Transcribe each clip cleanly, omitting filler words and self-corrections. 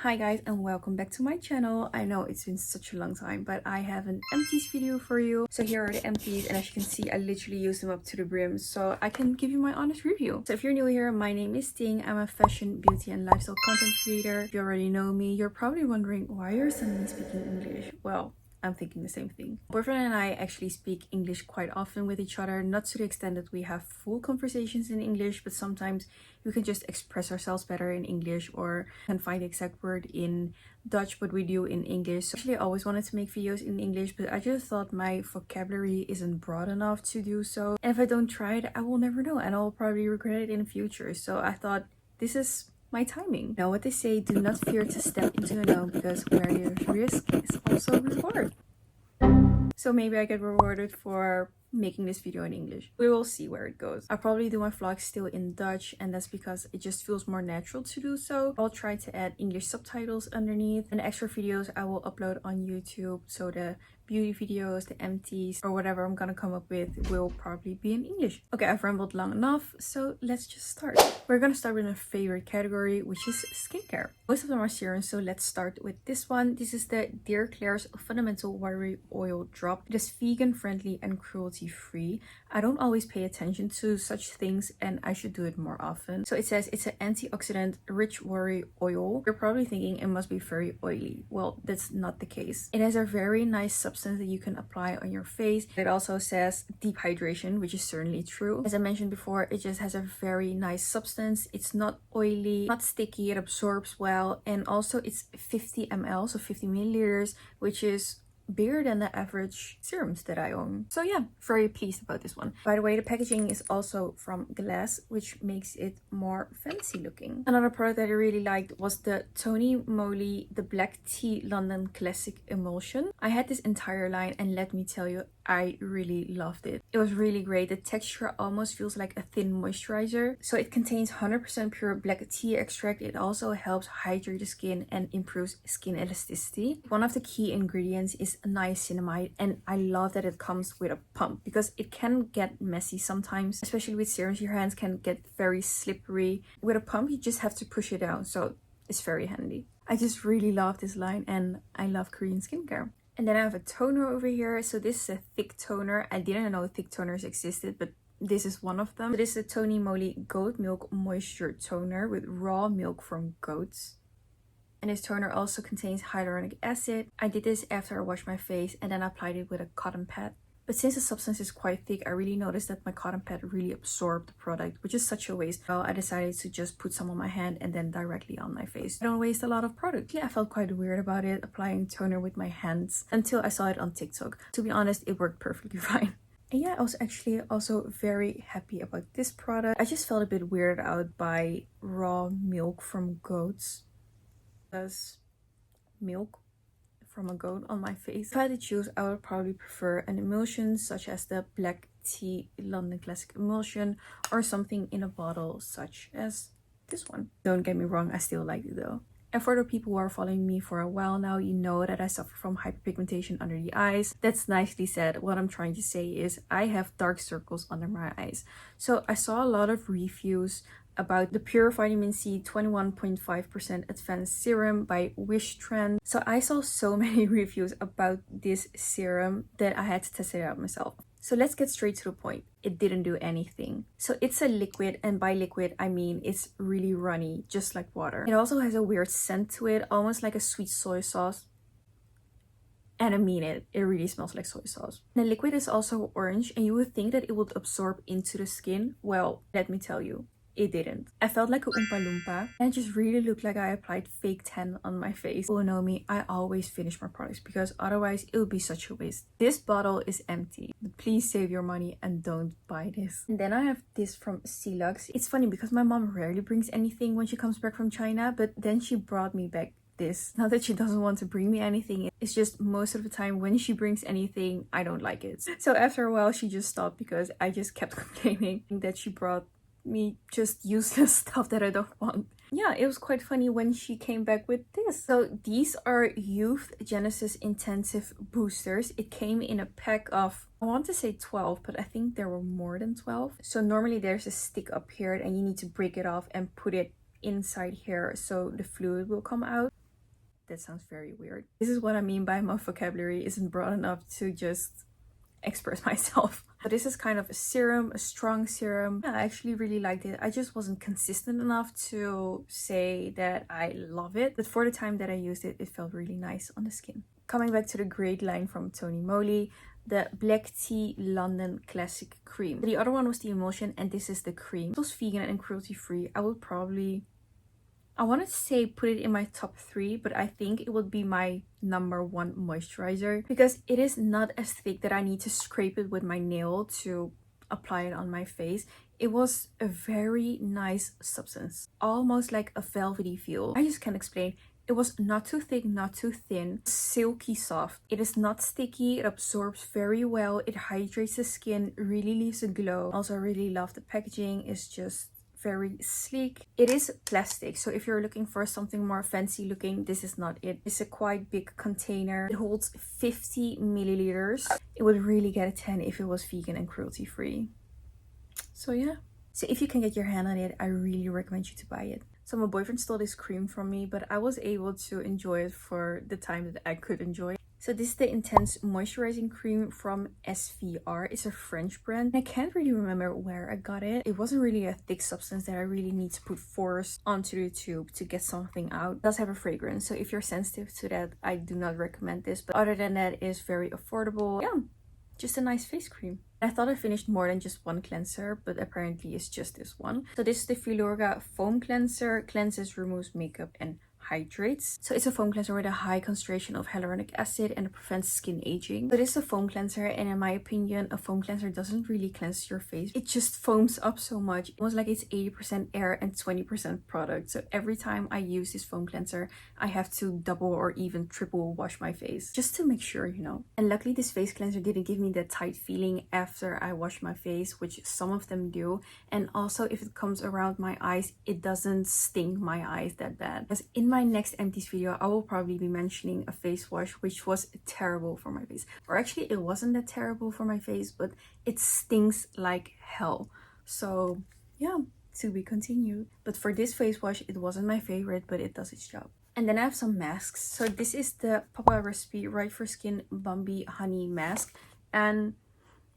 Hi guys, and welcome back to my channel. I know it's been such a long time, but I have an empties video for you. So here are the empties, and as you can see, I literally used them up to the brim so I can give you my honest review. So if you're new here, my name is Ting. I'm a fashion, beauty and lifestyle content creator. If you already know me, you're probably wondering why you're suddenly speaking English. Well, I'm thinking the same thing. Boyfriend and I actually speak English quite often with each other, not to the extent that we have full conversations in English, but sometimes we can just express ourselves better in English or can find the exact word in Dutch what we do in English. So actually I always wanted to make videos in English, but I just thought my vocabulary isn't broad enough to do so. And if I don't try it, I will never know and I'll probably regret it in the future. So I thought this is my timing. Now what they say, do not fear to step into the unknown, because where there's risk is also reward. So maybe I get rewarded for making this video in English. We will see where it goes. I'll probably do my vlogs still in Dutch, and that's because it just feels more natural to do so. I'll try to add English subtitles underneath, and extra videos I will upload on YouTube. So the beauty videos, the empties, or whatever I'm gonna come up with will probably be in English. Okay, I've rambled long enough, so let's just start. We're gonna start with a favorite category, which is skincare. Most of them are serums, so let's start with this one. This is the Dear Klairs Fundamental Watery Oil Drop. It is vegan friendly and cruelty free. I don't always pay attention to such things and I should do it more often. So it says it's an antioxidant rich watery oil. You're probably thinking it must be very oily. Well, that's not the case. It has a very nice substance that you can apply on your face. It also says deep hydration, which is certainly true. As I mentioned before, it just has a very nice substance. It's not oily, not sticky, it absorbs well, and also it's 50 ml, so 50 milliliters, which is bigger than the average serums that I own. So yeah, very pleased about this one. By the way, the packaging is also from glass, which makes it more fancy looking. Another product that I really liked was the Tony Moly the Black Tea London Classic Emulsion. I had this entire line and let me tell you, I really loved it. It was really great. The texture almost feels like a thin moisturizer. So it contains 100% pure black tea extract. It also helps hydrate the skin and improves skin elasticity. One of the key ingredients is niacinamide, and I love that it comes with a pump because it can get messy sometimes, especially with serums. Your hands can get very slippery. With a pump, you just have to push it down, so it's very handy. I just really love this line and I love Korean skincare. And then I have a toner over here. So this is a thick toner. I didn't know thick toners existed, but this is one of them. So this is a Tony Moly Goat Milk Moisture Toner with raw milk from goats. And this toner also contains hyaluronic acid. I did this after I washed my face and then I applied it with a cotton pad. But since the substance is quite thick, I really noticed that my cotton pad really absorbed the product, which is such a waste. Well, I decided to just put some on my hand and then directly on my face. I don't waste a lot of product. Yeah, I felt quite weird about it, applying toner with my hands, until I saw it on TikTok. To be honest, it worked perfectly fine. And yeah, I was actually also very happy about this product. I just felt a bit weirded out by raw milk from goats. Because milk from a goat on my face. If I had to choose, I would probably prefer an emulsion such as the Black Tea London Classic Emulsion, or something in a bottle such as this one. Don't get me wrong, I still like it though. And for the people who are following me for a while now, you know that I suffer from hyperpigmentation under the eyes. That's nicely said. What I'm trying to say is I have dark circles under my eyes. So I saw a lot of reviews about the Pure Vitamin C 21.5% Advanced Serum by Wish Trend. So I saw so many reviews about this serum that I had to test it out myself. So let's get straight to the point. It didn't do anything. So it's a liquid, and by liquid I mean it's really runny, just like water. It also has a weird scent to it, almost like a sweet soy sauce. And I mean it really smells like soy sauce. The liquid is also orange, and you would think that it would absorb into the skin. Well, let me tell you, it didn't. I felt like a Oompa Loompa, and it just really looked like I applied fake tan on my face. Oh, know me, I always finish my products because otherwise it would be such a waste. This bottle is empty. Please save your money and don't buy this. And then I have this from Celux. It's funny because my mom rarely brings anything when she comes back from China, but then she brought me back this. Not that she doesn't want to bring me anything, it's just most of the time when she brings anything, I don't like it. So after a while she just stopped because I just kept complaining that she brought me just useless stuff that I don't want. Yeah, it was quite funny when she came back with this. So these are Youth Genesis Intensive Boosters. It came in a pack of, I want to say 12, but I think there were more than 12. So normally there's a stick up here and you need to break it off and put it inside here so the fluid will come out. That sounds very weird. This is what I mean by my vocabulary isn't broad enough to just express myself. But this is kind of a serum, a strong serum. Yeah, I actually really liked it. I just wasn't consistent enough to say that I love it. But for the time that I used it, it felt really nice on the skin. Coming back to the great line from Tony Moly, the Black Tea London Classic Cream. The other one was the emulsion and this is the cream. It was vegan and cruelty free. I would probably, I wanted to say put it in my top 3, but I think it would be my #1 moisturizer because it is not as thick that I need to scrape it with my nail to apply it on my face. It was a very nice substance, almost like a velvety feel. I just can't explain. It was not too thick, not too thin, silky soft. It is not sticky, it absorbs very well, it hydrates the skin, really leaves a glow. Also, I really love the packaging. It's just very sleek. It is plastic, so if you're looking for something more fancy looking, this is not it. It's a quite big container. It holds 50 milliliters. It would really get a 10 if it was vegan and cruelty free. So yeah. So if you can get your hand on it, I really recommend you to buy it. So my boyfriend stole this cream from me, but I was able to enjoy it for the time that I could enjoy it. So this is the Intense Moisturizing Cream from SVR. It's a French brand. I can't really remember where I got it. It wasn't really a thick substance that I really need to put force onto the tube to get something out. It does have a fragrance, so if you're sensitive to that, I do not recommend this. But other than that, it's very affordable. Yeah, just a nice face cream. I thought I finished more than just one cleanser, but apparently it's just this one. So this is the Filorga Foam Cleanser. Cleanses, removes makeup, and hydrates. So it's a foam cleanser with a high concentration of hyaluronic acid and it prevents skin aging. So this is a foam cleanser, and in my opinion, a foam cleanser doesn't really cleanse your face. It just foams up so much. It was like it's 80% air and 20% product. So every time I use this foam cleanser, I have to double or even triple wash my face just to make sure, you know. And luckily this face cleanser didn't give me that tight feeling after I wash my face, which some of them do. And also if it comes around my eyes, it doesn't sting my eyes that bad. Because in my next Empties video, I will probably be mentioning a face wash which was terrible for my face. Or actually, it wasn't that terrible for my face, but it stings like hell. So yeah, to be continued. But for this face wash, it wasn't my favorite, but it does its job. And then I have some masks. So this is the Papa Recipe Right for Skin Bambi Honey Mask. And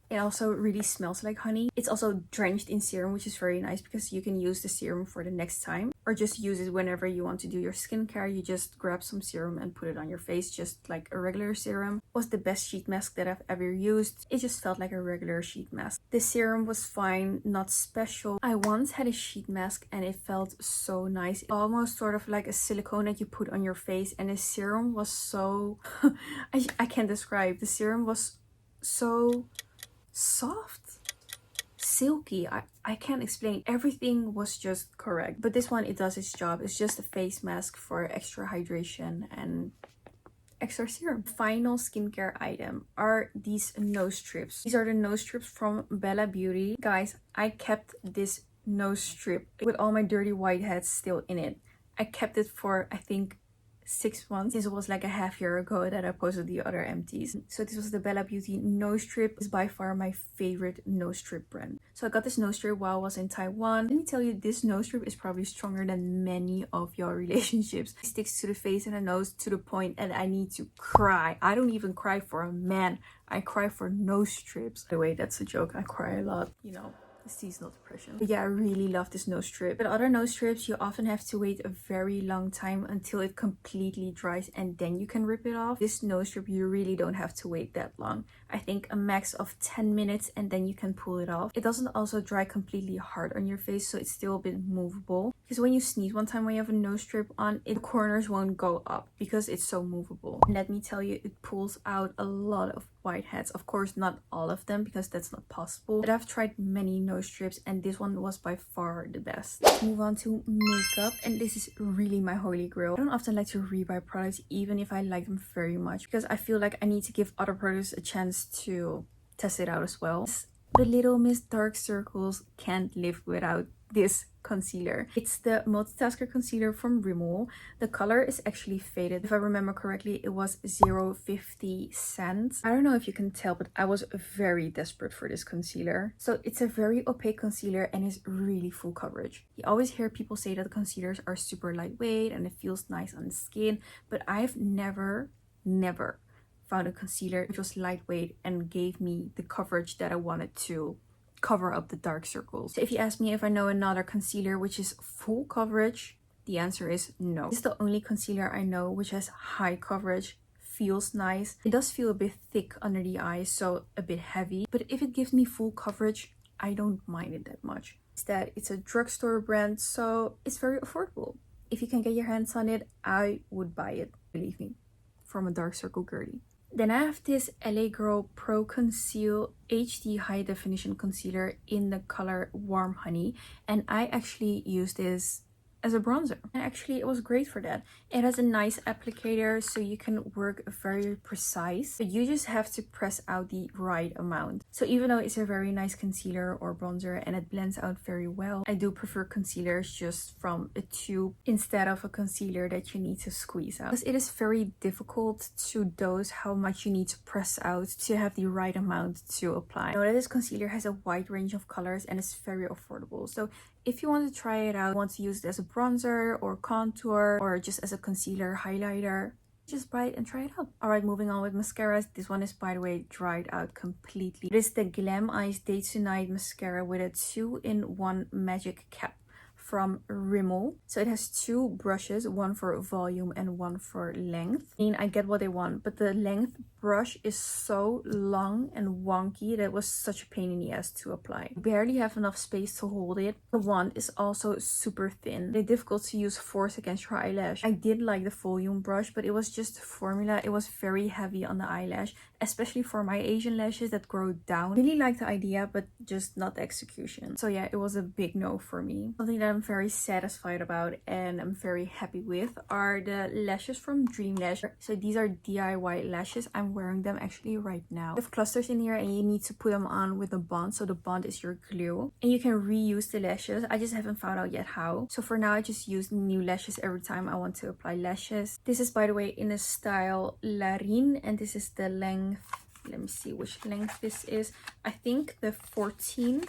it also really smells like honey. It's also drenched in serum, which is very nice because you can use the serum for the next time or just use it whenever you want to do your skincare. You just grab some serum and put it on your face just like a regular serum. It was the best sheet mask that I've ever used. It just felt like a regular sheet mask. The serum was fine, not special. I once had a sheet mask and it felt so nice. Almost sort of like a silicone that you put on your face, and the serum was so... I can't describe. The serum was so... soft, silky. I can't explain. Everything was just correct. But this one, it does its job. It's just a face mask for extra hydration and extra serum. Final skincare item are these nose strips. These are the nose strips from Bella Beauty. Guys, I kept this nose strip with all my dirty whiteheads still in it. I kept it for, I think, 6 months. This was like a half year ago that I posted the other Empties. So this was the Bella Beauty nose strip. Is by far my favorite nose strip brand. So I got this nose strip while I was in Taiwan. Let me tell you, this nose strip is probably stronger than many of your relationships. It sticks to the face and the nose to the point and I need to cry. I don't even cry for a man. I cry for nose strips. By the way, that's a joke. I cry a lot, you know. Seasonal depression. But yeah, I really love this nose strip. With other nose strips, you often have to wait a very long time until it completely dries and then you can rip it off. This nose strip, you really don't have to wait that long. I think a max of 10 minutes and then you can pull it off. It doesn't also dry completely hard on your face, so it's still a bit movable. Because when you sneeze one time when you have a nose strip on, the corners won't go up because it's so movable. And let me tell you, it pulls out a lot of whiteheads. Of course, not all of them because that's not possible. But I've tried many nose strips and this one was by far the best. Let's move on to makeup, and this is really my holy grail. I don't often like to rebuy products even if I like them very much because I feel like I need to give other products a chance to test it out as well. The Little Miss Dark Circles can't live without this concealer. It's the multitasker concealer from Rimmel. The color is actually faded. If I remember correctly, it was 0.50 cents. I don't know if you can tell, but I was very desperate for this concealer. So it's a very opaque concealer and is really full coverage. You always hear people say that the concealers are super lightweight and it feels nice on the skin, but I've never found a concealer which was lightweight and gave me the coverage that I wanted to cover up the dark circles. So if you ask me if I know another concealer which is full coverage, the answer is no. This is the only concealer I know which has high coverage, feels nice. It does feel a bit thick under the eyes, so a bit heavy, but if it gives me full coverage, I don't mind it that much. It's a drugstore brand, so it's very affordable. If you can get your hands on it, I would buy it, believe me, from a dark circle girly. Then I have this LA Girl Pro Conceal HD High Definition Concealer in the color Warm Honey, and I actually use this as a bronzer, and actually it was great for that. It has a nice applicator, so you can work very precise, but you just have to press out the right amount. So even though it's a very nice concealer or bronzer and it blends out very well, I do prefer concealers just from a tube instead of a concealer that you need to squeeze out, because it is very difficult to dose how much you need to press out to have the right amount to apply. I know that this concealer has a wide range of colors and it's very affordable, so if you want to try it out, want to use it as a bronzer or contour or just as a concealer highlighter, just buy it and try it out. Alright, moving on with mascaras. This one is, by the way, dried out completely. It is the Glam Eyes Day to Night mascara with a 2-in-1 magic cap from Rimmel. So it has two brushes, one for volume and one for length. I mean, I get what they want, but the length brush is so long and wonky that it was such a pain in the ass to apply. You barely have enough space to hold it. The wand is also super thin. It's difficult to use force against your eyelash. I did like the volume brush, but it was just formula. It was very heavy on the eyelash, especially for my Asian lashes that grow down. Really like the idea, but just not the execution. So yeah, it was a big no for me. Something that I'm very satisfied about and I'm very happy with are the lashes from Dream Lash. So these are DIY lashes. I'm wearing them actually right now. They have clusters in here and you need to put them on with a bond. So the bond is your glue and you can reuse the lashes. I just haven't found out yet how. So for now, I just use new lashes every time I want to apply lashes. This is, by the way, in the style Larine, and this is the length. Let me see which length this is. I think the 14.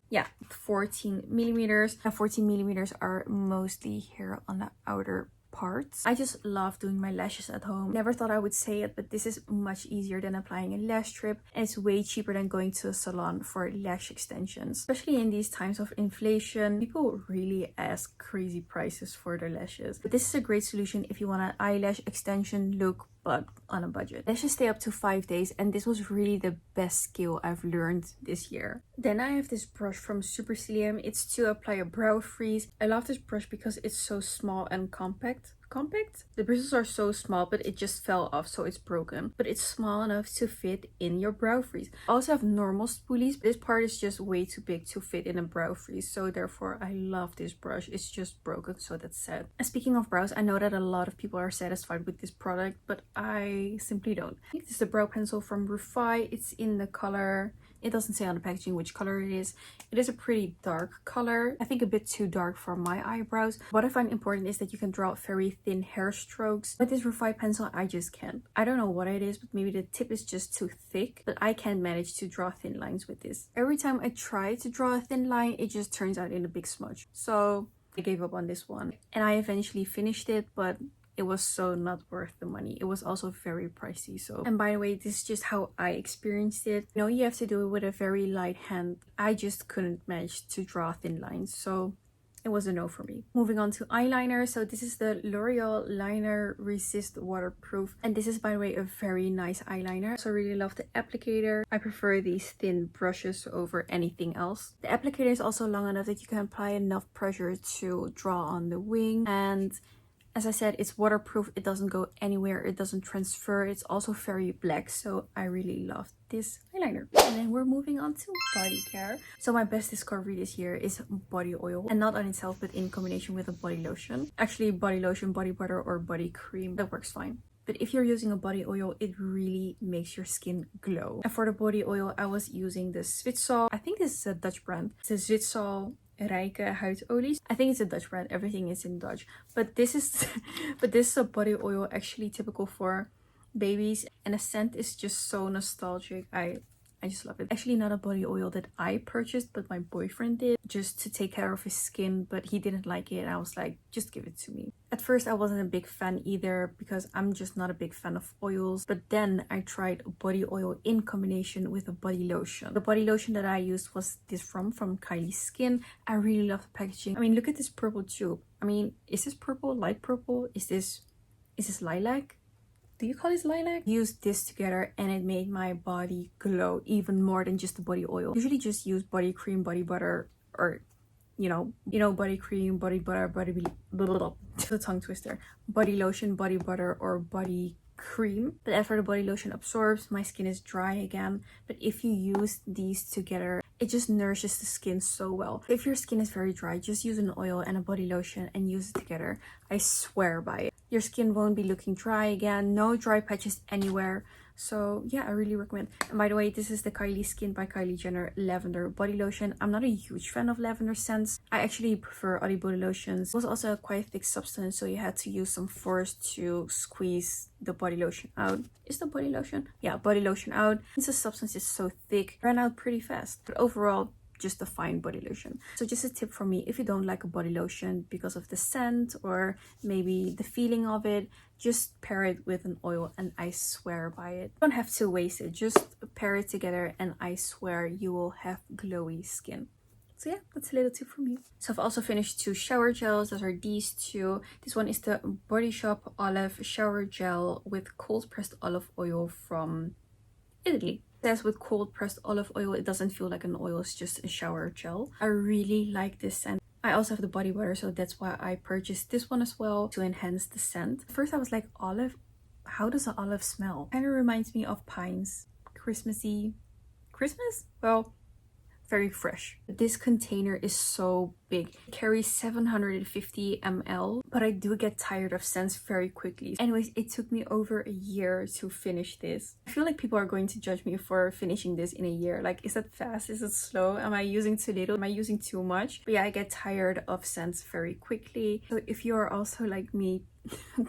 Yeah, 14 millimeters. And 14 millimeters are mostly here on the outer parts. I just love doing my lashes at home. Never thought I would say it, but this is much easier than applying a lash strip, and it's way cheaper than going to a salon for lash extensions. Especially in these times of inflation, people really ask crazy prices for their lashes. But this is a great solution if you want an eyelash extension look, but on a budget. Lashes stay up to 5 days, and this was really the best skill I've learned this year. Then I have this brush from Supercilium. It's to apply a brow freeze. I love this brush because it's so small and compact. The bristles are so small, but it just fell off, so it's broken. But it's small enough to fit in your brow freeze. I also have normal spoolies, but this part is just way too big to fit in a brow freeze, so therefore I love this brush. It's just broken, so that's sad. And speaking of brows, I know that a lot of people are satisfied with this product, but I simply don't. I think this is the brow pencil from Rufai. It's in the color... It doesn't say on the packaging which color it is. It is a pretty dark color. I think a bit too dark for my eyebrows. What I find important is that you can draw very thin hair strokes. With this Rufai pencil, I just can't. I don't know what it is, but maybe the tip is just too thick. But I can't manage to draw thin lines with this. Every time I try to draw a thin line, it just turns out in a big smudge. So I gave up on this one. And I eventually finished it, but it was so not worth the money. It was also very pricey. So, and by the way, this is just how I experienced it. You know, you have to do it with a very light hand. I just couldn't manage to draw thin lines, so it was a no for me. Moving on to eyeliner. So this is the L'Oreal Liner Resist Waterproof, and this is, by the way, a very nice eyeliner. So I really love the applicator. I prefer these thin brushes over anything else. The applicator is also long enough that you can apply enough pressure to draw on the wing, and as I said, it's waterproof. It doesn't go anywhere. It doesn't transfer. It's also very black. So I really love this eyeliner. And then we're moving on to Bodycare. So my best discovery this year is body oil. And not on itself, but in combination with a body lotion. Actually, body lotion, body butter, or body cream. That works fine. But if you're using a body oil, it really makes your skin glow. And for the body oil, I was using the Zwitsal. I think this is a Dutch brand. It's a Zwitsal Rijke huidolies. I think it's a Dutch brand. Everything is in Dutch. But this is but this is a body oil actually typical for babies, and the scent is just so nostalgic. I just love it. Actually not a body oil that I purchased, but my boyfriend did just to take care of his skin, but he didn't like it and I was like, just give it to me. At first I wasn't a big fan either because I'm just not a big fan of oils, but then I tried body oil in combination with a body lotion. The body lotion that I used was this from Kylie Skin. I really love the packaging. I mean, look at this purple tube. I mean, is this purple? Light purple? Is this lilac? Do you call this lilac? Used this together and it made my body glow even more than just the body oil. Usually just use body cream, body butter, or you know, body cream, body butter, body blah, blah, blah. The tongue twister. Body lotion, body butter, or body cream. But after the body lotion absorbs, my skin is dry again. But if you use these together, it just nourishes the skin so well. If your skin is very dry, just use an oil and a body lotion and use it together. I swear by it. Your skin won't be looking dry again. No dry patches anywhere. So yeah, I really recommend. And by the way, this is the Kylie Skin by Kylie Jenner lavender body lotion. I'm not a huge fan of lavender scents. I actually prefer other body lotions. It was also a quite thick substance, so you had to use some force to squeeze the body lotion out. Is the body lotion? Yeah, body lotion out. Since the substance is so thick, it ran out pretty fast. But overall, just a fine body lotion. So just a tip from me, if you don't like a body lotion because of the scent or maybe the feeling of it, just pair it with an oil and I swear by it. You don't have to waste it, just pair it together and I swear you will have glowy skin. So yeah, that's a little tip from me. So I've also finished 2 shower gels. Those are these 2. This one is the Body Shop Olive Shower Gel with cold pressed olive oil from Italy. It says with cold pressed olive oil. It doesn't feel like an oil, it's just a shower gel. I really like this scent. I also have the body butter, so that's why I purchased this one as well to enhance the scent. First I was like, olive? How does an olive smell? Kind of reminds me of pines. Christmassy. Christmas? Well, very fresh. This container is so big. It carries 750 ml, but I do get tired of scents very quickly. Anyways, it took me over a year to finish this. I feel like people are going to judge me for finishing this in a year. Like, is that fast? Is it slow? Am I using too little? Am I using too much? But yeah, I get tired of scents very quickly. So if you are also like me,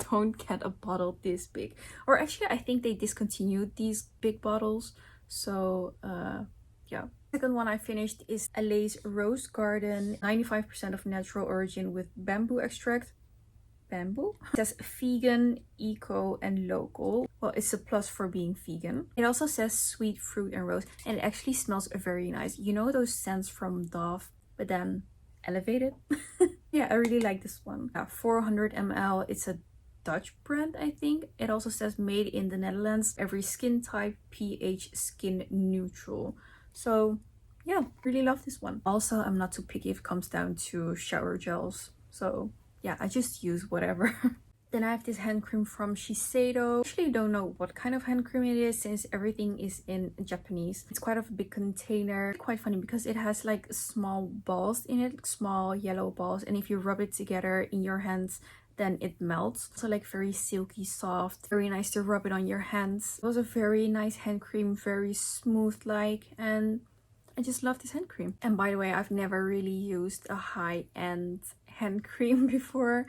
don't get a bottle this big. Or actually, I think they discontinued these big bottles. So yeah. Second one I finished is Alay's Rose Garden, 95% of natural origin with bamboo extract. Bamboo? It says vegan, eco, and local. Well, it's a plus for being vegan. It also says sweet fruit and rose, and it actually smells very nice. You know those scents from Dove, but then elevated? Yeah, I really like this one. 400 ml. It's a Dutch brand, I think. It also says made in the Netherlands. Every skin type, pH, skin neutral. So yeah, really love this one. Also, I'm not too picky if it comes down to shower gels. So yeah, I just use whatever. Then I have this hand cream from Shiseido. I actually don't know what kind of hand cream it is since everything is in Japanese. It's quite a big container. Quite funny because it has like small balls in it, small yellow balls. And if you rub it together in your hands, then it melts. So like very silky soft, very nice to rub it on your hands. It was a very nice hand cream, very smooth like, and I just love this hand cream. And by the way, I've never really used a high-end hand cream before.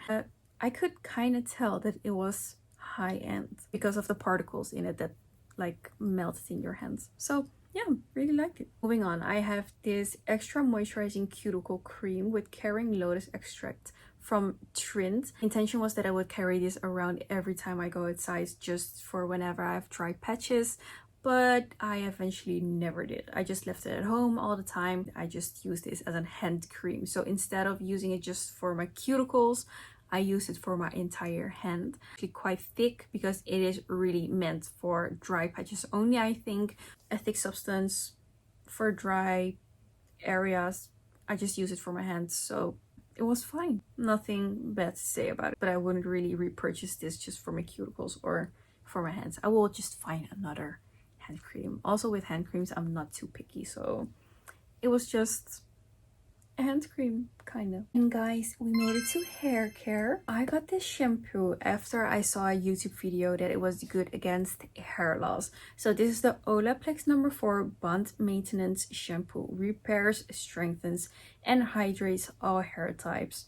I could kind of tell that it was high-end because of the particles in it that like melted in your hands. So yeah, really liked it. Moving on, I have this extra moisturizing cuticle cream with caring lotus extract from Trint. Intention was that I would carry this around every time I go outside just for whenever I have dry patches, but I eventually never did. I just left it at home all the time. I just use this as a hand cream. So instead of using it just for my cuticles, I use it for my entire hand. Actually quite thick because it is really meant for dry patches only, I think. A thick substance for dry areas. I just use it for my hands, so it was fine. Nothing bad to say about it, but I wouldn't really repurchase this just for my cuticles or for my hands. I will just find another hand cream. Also with hand creams, I'm not too picky, so it was just hand cream, kind of. And guys, we made it to hair care. I got this shampoo after I saw a YouTube video that it was good against hair loss. So this is the Olaplex number 4 Bond Maintenance Shampoo. Repairs, strengthens, and hydrates all hair types.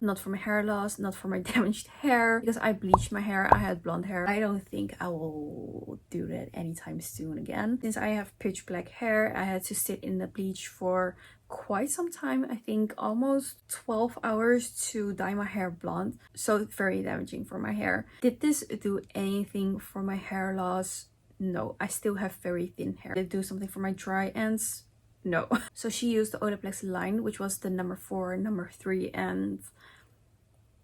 Not for my hair loss, not for my damaged hair, because I bleached my hair. I had blonde hair. I don't think I will do that anytime soon again. Since I have pitch black hair, I had to sit in the bleach for quite some time. I think almost 12 hours to dye my hair blonde. So very damaging for my hair. Did this do anything for my hair loss? No, I still have very thin hair. Did it do something for my dry ends? No. So she used the Olaplex line, which was the number 4, number 3, and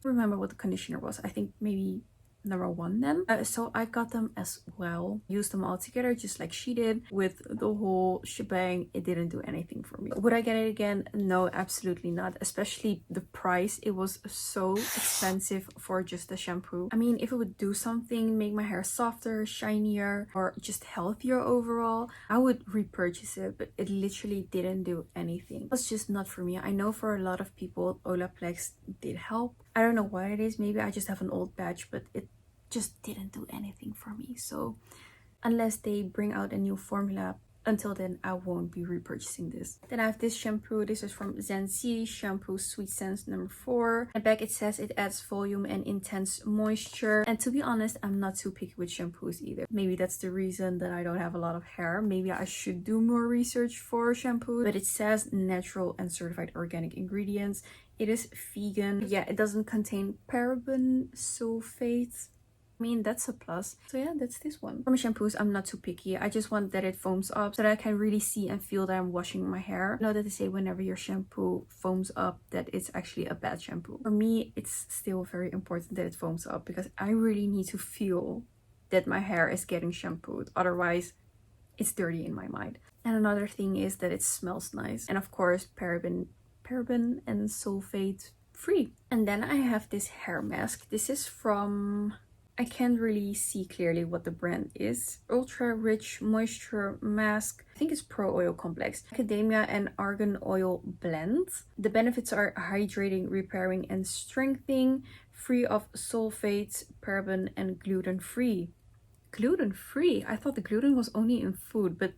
I remember what the conditioner was. I think maybe number 1 then. So I got them as well. Used them all together just like she did with the whole shebang. It didn't do anything for me. Would I get it again? No, absolutely not. Especially the price. It was so expensive for just the shampoo. I mean, if it would do something, make my hair softer, shinier, or just healthier overall, I would repurchase it, but it literally didn't do anything. It was just not for me. I know for a lot of people, Olaplex did help. I don't know what it is. Maybe I just have an old batch, but it just didn't do anything for me. So unless they bring out a new formula, until then I won't be repurchasing this. Then I have this shampoo. This is from Zenzi Shampoo Sweet Sense number 4. And back it says it adds volume and intense moisture. And to be honest, I'm not too picky with shampoos either. Maybe that's the reason that I don't have a lot of hair. Maybe I should do more research for shampoo. But it says natural and certified organic ingredients. It is vegan. Yeah, it doesn't contain paraben sulfates. I mean, that's a plus. So yeah, that's this one. For my shampoos, I'm not too picky. I just want that it foams up so that I can really see and feel that I'm washing my hair. I know that they say whenever your shampoo foams up that it's actually a bad shampoo. For me, it's still very important that it foams up because I really need to feel that my hair is getting shampooed. Otherwise, it's dirty in my mind. And another thing is that it smells nice. And of course, paraben and sulfate free. And then I have this hair mask. This is from... I can't really see clearly what the brand is. Ultra Rich Moisture Mask. I think it's Pro Oil Complex. Macadamia and argan oil blend. The benefits are hydrating, repairing, and strengthening. Free of sulfates, paraben, and gluten-free. Gluten-free? I thought the gluten was only in food, but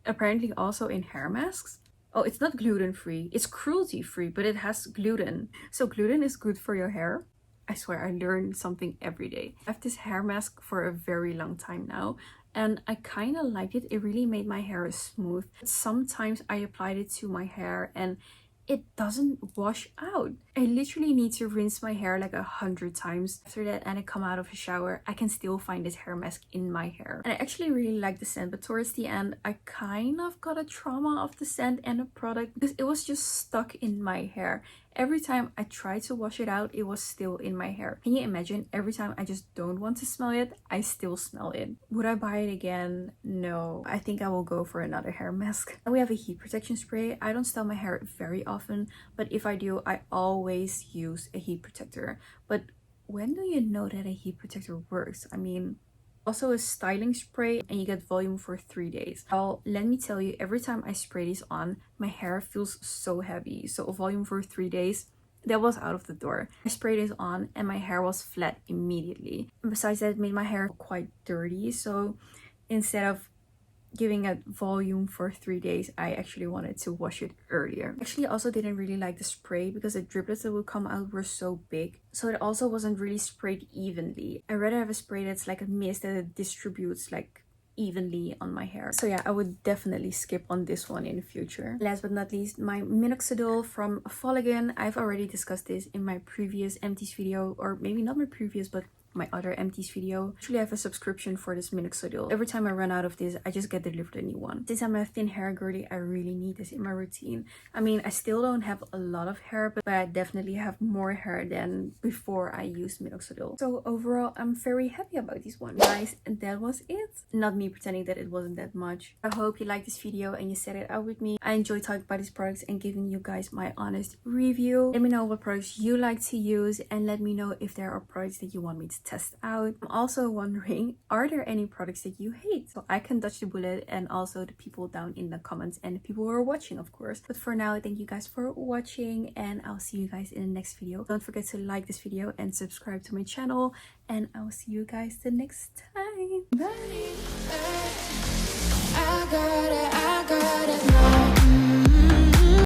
apparently also in hair masks. Oh, it's not gluten-free. It's cruelty-free, but it has gluten. So gluten is good for your hair. I swear I learn something every day. I have this hair mask for a very long time now and I kind of liked it. It really made my hair smooth. Sometimes I applied it to my hair and it doesn't wash out. I literally need to rinse my hair like 100 times. After that, and I come out of a shower, I can still find this hair mask in my hair. And I actually really like the scent, but towards the end, I kind of got a trauma of the scent and the product because it was just stuck in my hair. Every time I tried to wash it out, it was still in my hair. Can you imagine? Every time I just don't want to smell it, I still smell it. Would I buy it again? No. I think I will go for another hair mask. And we have a heat protection spray. I don't style my hair very often, but if I do, I always use a heat protector. But when do you know that a heat protector works? I mean, also a styling spray and you get volume for 3 days. Well, let me tell you, every time I spray this on, my hair feels so heavy. So a volume for 3 days, that was out of the door. I sprayed this on and my hair was flat immediately. And besides that, it made my hair quite dirty. So instead of giving it volume for 3 days, I actually wanted to wash it earlier. Actually, I also didn't really like the spray because the driplets that would come out were so big. So it also wasn't really sprayed evenly. I'd rather have a spray that's like a mist that it distributes like evenly on my hair. So yeah, I would definitely skip on this one in the future. Last but not least, my minoxidil from Foligan. I've already discussed this in my previous Empties video, or maybe not my previous, but my other Empties video. Actually, I have a subscription for this minoxidil. Every time I run out of this, I just get delivered a new one. Since I'm a thin hair girly, I really need this in my routine. I mean, I still don't have a lot of hair, but I definitely have more hair than before I used minoxidil. So overall, I'm very happy about this one. Guys, and that was it. Not me pretending that it wasn't that much. I hope you liked this video and you said it out with me. I enjoy talking about these products and giving you guys my honest review. Let me know what products you like to use and let me know if there are products that you want me to test out. I'm also wondering, are there any products that you hate? So I can dodge the bullet, and also the people down in the comments and the people who are watching, of course. But for now, thank you guys for watching, and I'll see you guys in the next video. Don't forget to like this video and subscribe to my channel, and I'll see you guys the next time. Bye. I got it now.